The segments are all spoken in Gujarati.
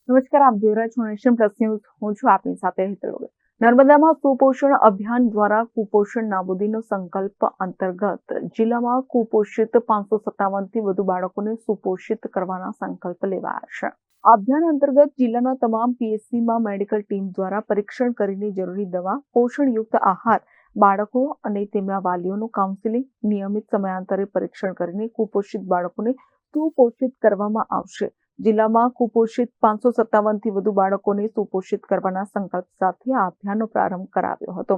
નમસ્કાર, આપ જોઈ રહ્યા છો નેશન પ્લસ ન્યૂઝ. હું છું આપની સાથે હેતલ વગર. નર્મદામાં સુપોષણ અભિયાન દ્વારા કુપોષણ નાબૂદીનો સંકલ્પ અંતર્ગત જિલ્લામાં કુપોષિત 557 થી વધુ બાળકોને સુપોષિત કરવાના સંકલ્પ લેવાયા છે. આ અભિયાન અંતર્ગત જિલ્લાના તમામ પીએચસીમાં મેડિકલ ટીમ દ્વારા પરીક્ષણ કરીને જરૂરી દવા, પોષણયુક્ત આહાર, બાળકો અને તેમના વાલીઓનું કાઉન્સેલિંગ, નિયમિત સમયાંતરે પરીક્ષણ કરીને કુપોષિત બાળકોને સુપોષિત કરવામાં આવશે. જિલ્લામાં કુપોષિત 557 થી વધુ બાળકોને સુપોષિત કરવાના સંકલ્પ સાથે આ અભિયાનનો પ્રારંભ કરાવ્યો હતો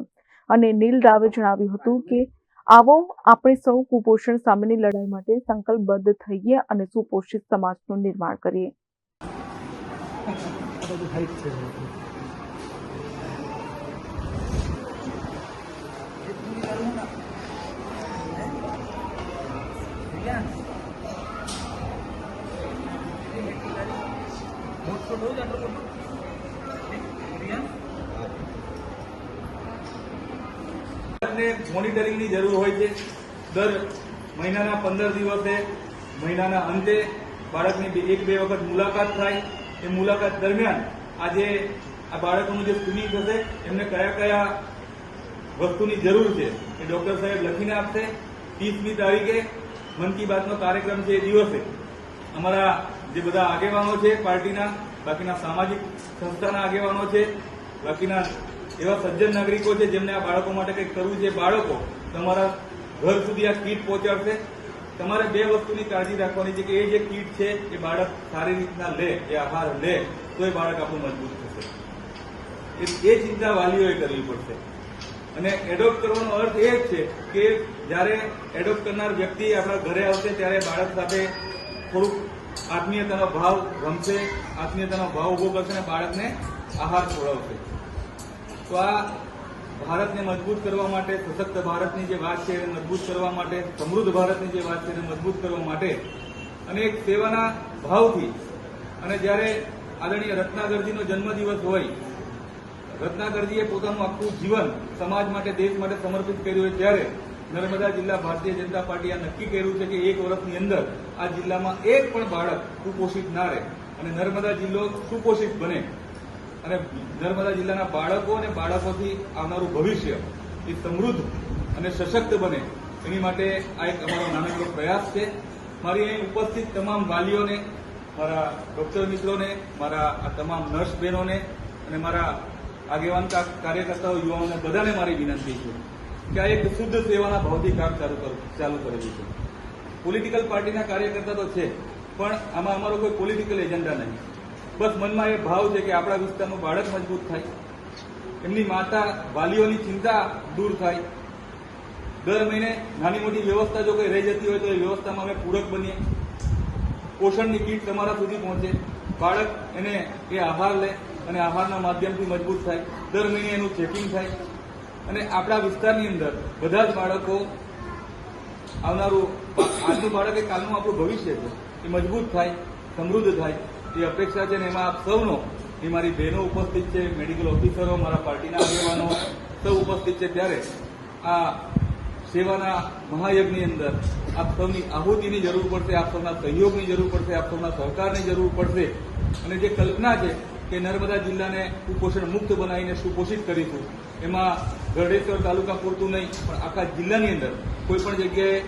અને નીલ રાવે જણાવ્યું હતું કે આવો આપણે સૌ કુપોષણ સામેની લડાઈ માટે સંકલ્પબદ્ધ થઈએ અને સુપોષિત સમાજનું નિર્માણ કરીએ. મોનિટરિંગની જરૂર હોય છે. દર મહિનાના 15 દિવસે મહિનાના અંતે બાળકની 1-2 વખત મુલાકાત થાય. એ મુલાકાત દરમિયાન આજે આ બાળકોનું જે સ્ક્રીનિંગ થશે એમને કયા કયા વસ્તુની જરૂર છે એ ડોક્ટર સાહેબ લખીને આપશે. 30મી તારીખે મન કી બાતનો કાર્યક્રમ છે એ દિવસે અમારા જે બધા આગેવાનો છે પાર્ટીના, બાકીના સામાજિક સંસ્થાના આગેવાનો છે, બાકીના એવા સજ્જન નાગરિકો છે જેમને આ બાળકો માટે કંઈક કરવું છે, બાળકો તમારા ઘર સુધી આ કીટ પહોંચાડશે. તમારે 2 વસ્તુની કાળજી રાખવાની છે કે એ જે કીટ છે એ બાળક સારી રીતના લે, એ આહાર લે તો એ બાળક આપણું મજબૂત થશે. એ ચિંતા વાલીઓએ કરવી પડશે. અને એડોપ્ટ કરવાનો અર્થ એ જ છે કે જ્યારે એડોપ્ટ કરનાર વ્યક્તિ આપણા ઘરે આવશે ત્યારે બાળક સાથે થોડુંક આત્મીયતાનો ભાવ રમશે, આત્મીયતાનો ભાવ ઉભો કરશે અને બાળકને આહાર ખવડાવશે. તો આ ભારતને મજબૂત કરવા માટે, સશક્ત ભારતની જે વાત છે એને મજબૂત કરવા માટે, સમૃદ્ધ ભારતની જે વાત છે એને મજબૂત કરવા માટે અને એક સેવાના ભાવથી, અને જ્યારે આદરણીય રત્નાકરજીનો જન્મદિવસ હોય, રત્નાકરજીએ પોતાનું આખું જીવન સમાજ માટે, દેશ માટે સમર્પિત કર્યું હોય, ત્યારે નર્મદા જિલ્લા ભારતીય જનતા પાર્ટીએ નક્કી કર્યું છે કે 1 વર્ષની અંદર આ જિલ્લામાં એક પણ બાળક કુપોષિત ના રહે અને નર્મદા જિલ્લો સુપોષિત બને અને નર્મદા જિલ્લાના બાળકો અને બાળકોથી આવનારું ભવિષ્ય એ સમૃદ્ધ અને સશક્ત બને. એની માટે આ એક અમારો નાનકડો પ્રયાસ છે. મારી અહીં ઉપસ્થિત તમામ વાલીઓને, મારા ડોક્ટર મિત્રોને, મારા આ તમામ નર્સ બહેનોને અને મારા આગેવાન કાર્યકર્તાઓ, યુવાઓને બધાને મારી વિનંતી છે કે આ એક શુદ્ધ સેવાના ભાવથી કામ ચાલુ કરેલું છે. પોલિટિકલ પાર્ટીના કાર્યકર્તા તો છે, પણ આમાં અમારો કોઈ પોલિટિકલ એજન્ડા નહીં. બસ મનમાં એ ભાવ છે કે આપણા વિસ્તારનું બાળક મજબૂત થાય, એમની માતા વાલીઓની ચિંતા દૂર થાય. દર મહિને નાની મોટી વ્યવસ્થા જો કોઈ રહી જતી હોય તો એ વ્યવસ્થામાં અમે પૂરક બનીએ. પોષણની કીટ તમારા સુધી પહોંચે, બાળક એને એ આહાર લે અને આહારના માધ્યમથી મજબૂત થાય. દર મહિને એનું ચેકિંગ થાય અને આપણા વિસ્તારની અંદર બધા જ બાળકો, આવનારું આજનું બાળક એ કાલનું આપણું ભવિષ્ય છે, એ મજબૂત થાય, સમૃદ્ધ થાય એ અપેક્ષા છે. ને એમાં આપ સૌનો, એ મારી બહેનો ઉપસ્થિત છે, મેડિકલ ઓફિસરો, મારા પાર્ટીના આગેવાનો સૌ ઉપસ્થિત છે. ત્યારે આ સેવાના મહાયજ્ઞની અંદર આપ સૌની આહુતિની જરૂર પડશે, આપ સૌના સહયોગની જરૂર પડશે, આપ સૌના સહકારની જરૂર પડશે. અને જે કલ્પના છે કે નર્મદા જિલ્લાને કુપોષણ મુક્ત બનાવીને સુપોષિત કરીશું, એમાં ગઢેશ્વર તાલુકા પૂરતું નહીં પણ આખા જિલ્લાની અંદર કોઈ પણ જગ્યાએ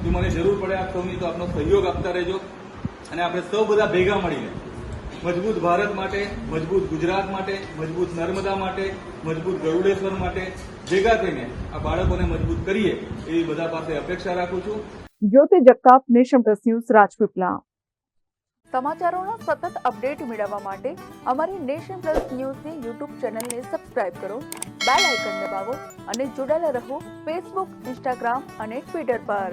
જો મને જરૂર પડે આપ સૌની તો આપનો સહયોગ આપતા રહેજો અને આપણે સૌ બધા ભેગા મળીને મજબૂત ભારત માટે, મજબૂત ગુજરાત માટે, મજબૂત નર્મદા માટે, મજબૂત ગરુડેશ્વર માટે ભેગા થઈને આ બાળકોને મજબૂત કરીએ એવી બધા પાસે અપેક્ષા રાખું છું. Jyoti Jagtap, nation plus news, Rajpipla. સમાચારોના સતત અપડેટ મેળવવા માટે અમારી નેશન પ્લસ ન્યૂઝની યુટ્યુબ ચેનલને સબસ્ક્રાઇબ કરો, બેલ આઇકન દબાવો અને જોડાયેલા રહો ફેસબુક, ઇન્સ્ટાગ્રામ અને ટ્વિટર પર.